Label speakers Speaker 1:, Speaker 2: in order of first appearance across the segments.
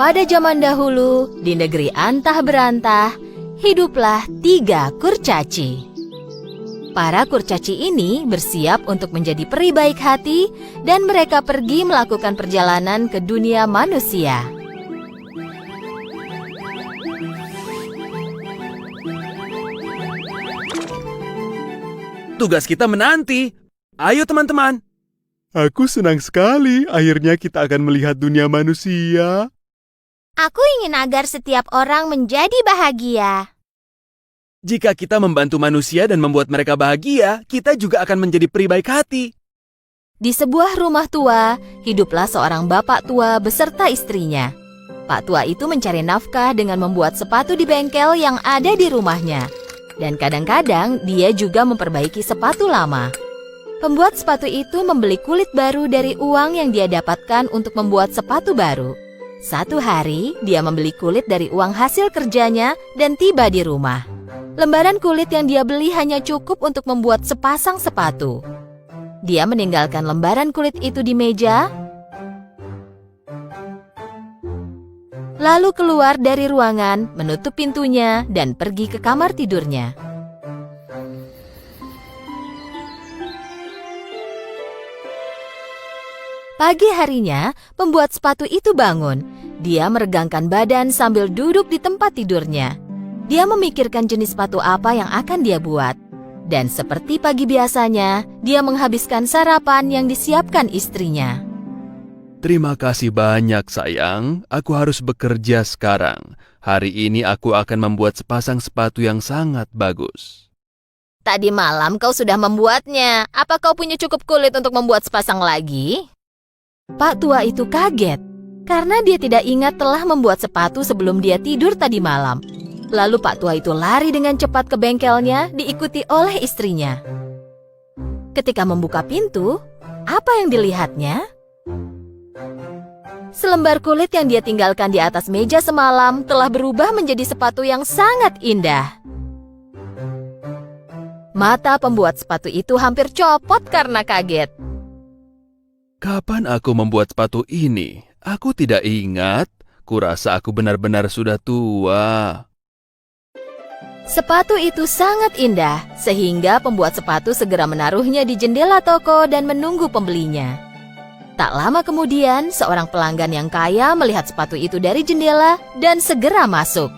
Speaker 1: Pada zaman dahulu, di negeri antah berantah, hiduplah 3 kurcaci. Para kurcaci ini bersiap untuk menjadi peri baik hati dan mereka pergi melakukan perjalanan ke dunia manusia.
Speaker 2: Tugas kita menanti. Ayo teman-teman.
Speaker 3: Aku senang sekali, akhirnya kita akan melihat dunia manusia.
Speaker 4: Aku ingin agar setiap orang menjadi bahagia.
Speaker 2: Jika kita membantu manusia dan membuat mereka bahagia, kita juga akan menjadi peri baik hati.
Speaker 1: Di sebuah rumah tua, hiduplah seorang bapak tua beserta istrinya. Pak tua itu mencari nafkah dengan membuat sepatu di bengkel yang ada di rumahnya. Dan kadang-kadang dia juga memperbaiki sepatu lama. Pembuat sepatu itu membeli kulit baru dari uang yang dia dapatkan untuk membuat sepatu baru. Satu hari, dia membeli kulit dari uang hasil kerjanya dan tiba di rumah. Lembaran kulit yang dia beli hanya cukup untuk membuat sepasang sepatu. Dia meninggalkan lembaran kulit itu di meja, lalu keluar dari ruangan, menutup pintunya, dan pergi ke kamar tidurnya. Pagi harinya, pembuat sepatu itu bangun. Dia meregangkan badan sambil duduk di tempat tidurnya. Dia memikirkan jenis sepatu apa yang akan dia buat. Dan seperti pagi biasanya, dia menghabiskan sarapan yang disiapkan istrinya.
Speaker 2: Terima kasih banyak sayang, aku harus bekerja sekarang. Hari ini aku akan membuat sepasang sepatu yang sangat bagus.
Speaker 1: Tadi malam kau sudah membuatnya. Apa kau punya cukup kulit untuk membuat sepasang lagi? Pak tua itu kaget karena dia tidak ingat telah membuat sepatu sebelum dia tidur tadi malam. Lalu Pak tua itu lari dengan cepat ke bengkelnya, diikuti oleh istrinya. Ketika membuka pintu, apa yang dilihatnya? Selembar kulit yang dia tinggalkan di atas meja semalam telah berubah menjadi sepatu yang sangat indah. Mata pembuat sepatu itu hampir copot karena kaget.
Speaker 2: Kapan aku membuat sepatu ini? Aku tidak ingat. Kurasa aku benar-benar sudah tua.
Speaker 1: Sepatu itu sangat indah, sehingga pembuat sepatu segera menaruhnya di jendela toko dan menunggu pembelinya. Tak lama kemudian, seorang pelanggan yang kaya melihat sepatu itu dari jendela dan segera masuk.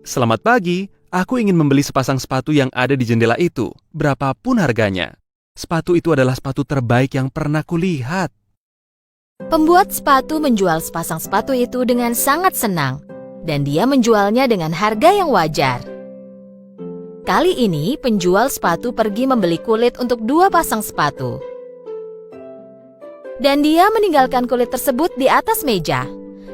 Speaker 2: Selamat pagi, aku ingin membeli sepasang sepatu yang ada di jendela itu, berapapun harganya. Sepatu itu adalah sepatu terbaik yang pernah kulihat.
Speaker 1: Pembuat sepatu menjual sepasang sepatu itu dengan sangat senang, dan dia menjualnya dengan harga yang wajar. Kali ini, penjual sepatu pergi membeli kulit untuk 2 pasang sepatu. Dan dia meninggalkan kulit tersebut di atas meja.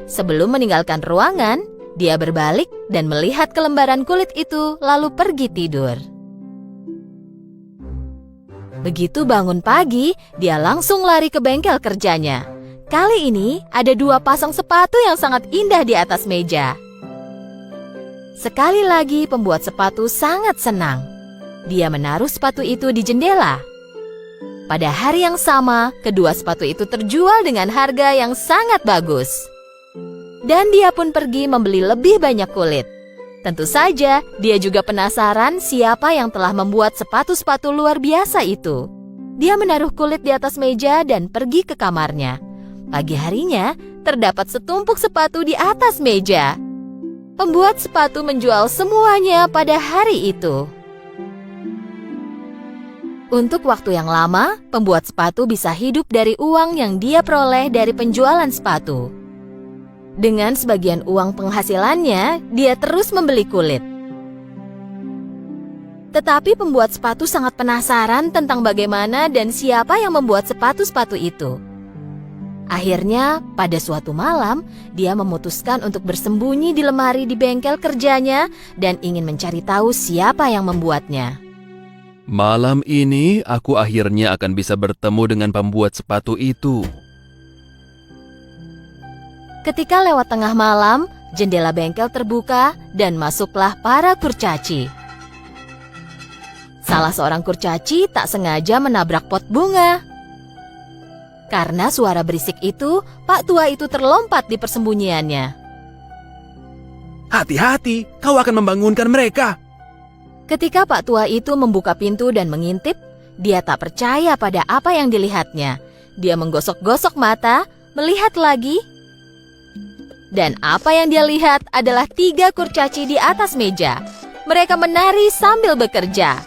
Speaker 1: Sebelum meninggalkan ruangan, dia berbalik dan melihat ke lembaran kulit itu, lalu pergi tidur. Begitu bangun pagi, dia langsung lari ke bengkel kerjanya. Kali ini, ada 2 pasang sepatu yang sangat indah di atas meja. Sekali lagi, pembuat sepatu sangat senang. Dia menaruh sepatu itu di jendela. Pada hari yang sama, kedua sepatu itu terjual dengan harga yang sangat bagus. Dan dia pun pergi membeli lebih banyak kulit. Tentu saja, dia juga penasaran siapa yang telah membuat sepatu-sepatu luar biasa itu. Dia menaruh kulit di atas meja dan pergi ke kamarnya. Pagi harinya, terdapat setumpuk sepatu di atas meja. Pembuat sepatu menjual semuanya pada hari itu. Untuk waktu yang lama, pembuat sepatu bisa hidup dari uang yang dia peroleh dari penjualan sepatu. Dengan sebagian uang penghasilannya, dia terus membeli kulit. Tetapi pembuat sepatu sangat penasaran tentang bagaimana dan siapa yang membuat sepatu-sepatu itu. Akhirnya, pada suatu malam, dia memutuskan untuk bersembunyi di lemari di bengkel kerjanya dan ingin mencari tahu siapa yang membuatnya.
Speaker 2: Malam ini, aku akhirnya akan bisa bertemu dengan pembuat sepatu itu.
Speaker 1: Ketika lewat tengah malam, jendela bengkel terbuka dan masuklah para kurcaci. Salah seorang kurcaci tak sengaja menabrak pot bunga. Karena suara berisik itu, Pak tua itu terlompat di persembunyiannya.
Speaker 2: Hati-hati, kau akan membangunkan mereka.
Speaker 1: Ketika Pak tua itu membuka pintu dan mengintip, dia tak percaya pada apa yang dilihatnya. Dia menggosok-gosok mata, melihat lagi. Dan apa yang dia lihat adalah 3 kurcaci di atas meja. Mereka menari sambil bekerja.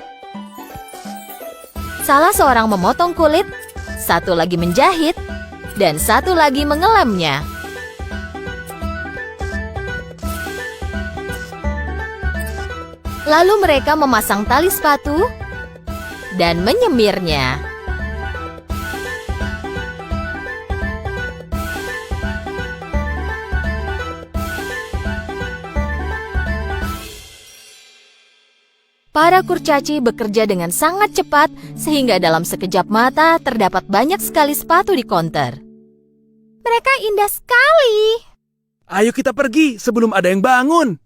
Speaker 1: Salah seorang memotong kulit, satu lagi menjahit, dan satu lagi mengelemnya. Lalu mereka memasang tali sepatu dan menyemirnya. Para kurcaci bekerja dengan sangat cepat sehingga dalam sekejap mata terdapat banyak sekali sepatu di konter.
Speaker 4: Mereka indah sekali.
Speaker 2: Ayo kita pergi sebelum ada yang bangun.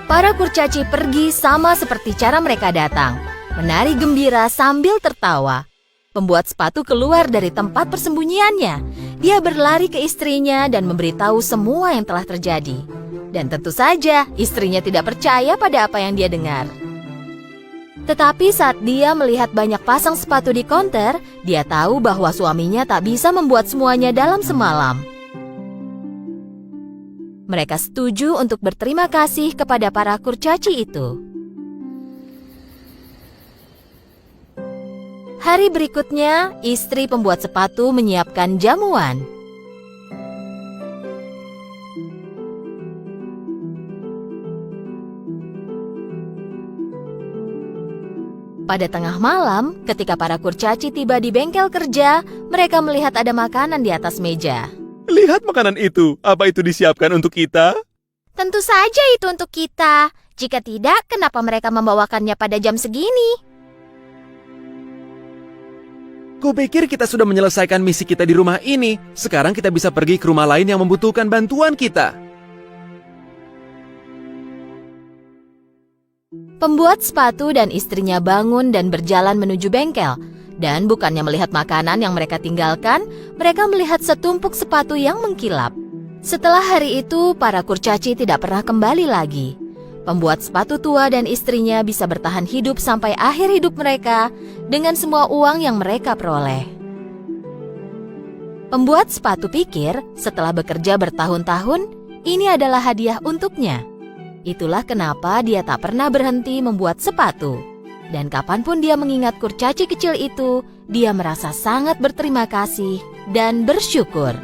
Speaker 1: Para kurcaci pergi sama seperti cara mereka datang, menari gembira sambil tertawa. Pembuat sepatu keluar dari tempat persembunyiannya. Dia berlari ke istrinya dan memberitahu semua yang telah terjadi. Dan tentu saja istrinya tidak percaya pada apa yang dia dengar. Tetapi saat dia melihat banyak pasang sepatu di konter, dia tahu bahwa suaminya tak bisa membuat semuanya dalam semalam. Mereka setuju untuk berterima kasih kepada para kurcaci itu. Hari berikutnya, istri pembuat sepatu menyiapkan jamuan. Pada tengah malam, ketika para kurcaci tiba di bengkel kerja, mereka melihat ada makanan di atas meja.
Speaker 3: Lihat makanan itu. Apa itu disiapkan untuk kita?
Speaker 4: Tentu saja itu untuk kita. Jika tidak, kenapa mereka membawakannya pada jam segini?
Speaker 2: Kupikir kita sudah menyelesaikan misi kita di rumah ini. Sekarang kita bisa pergi ke rumah lain yang membutuhkan bantuan kita.
Speaker 1: Pembuat sepatu dan istrinya bangun dan berjalan menuju bengkel. Dan bukannya melihat makanan yang mereka tinggalkan, mereka melihat setumpuk sepatu yang mengkilap. Setelah hari itu, para kurcaci tidak pernah kembali lagi. Pembuat sepatu tua dan istrinya bisa bertahan hidup sampai akhir hidup mereka dengan semua uang yang mereka peroleh. Pembuat sepatu pikir setelah bekerja bertahun-tahun, ini adalah hadiah untuknya. Itulah kenapa dia tak pernah berhenti membuat sepatu. Dan kapanpun dia mengingat kurcaci kecil itu, dia merasa sangat berterima kasih dan bersyukur.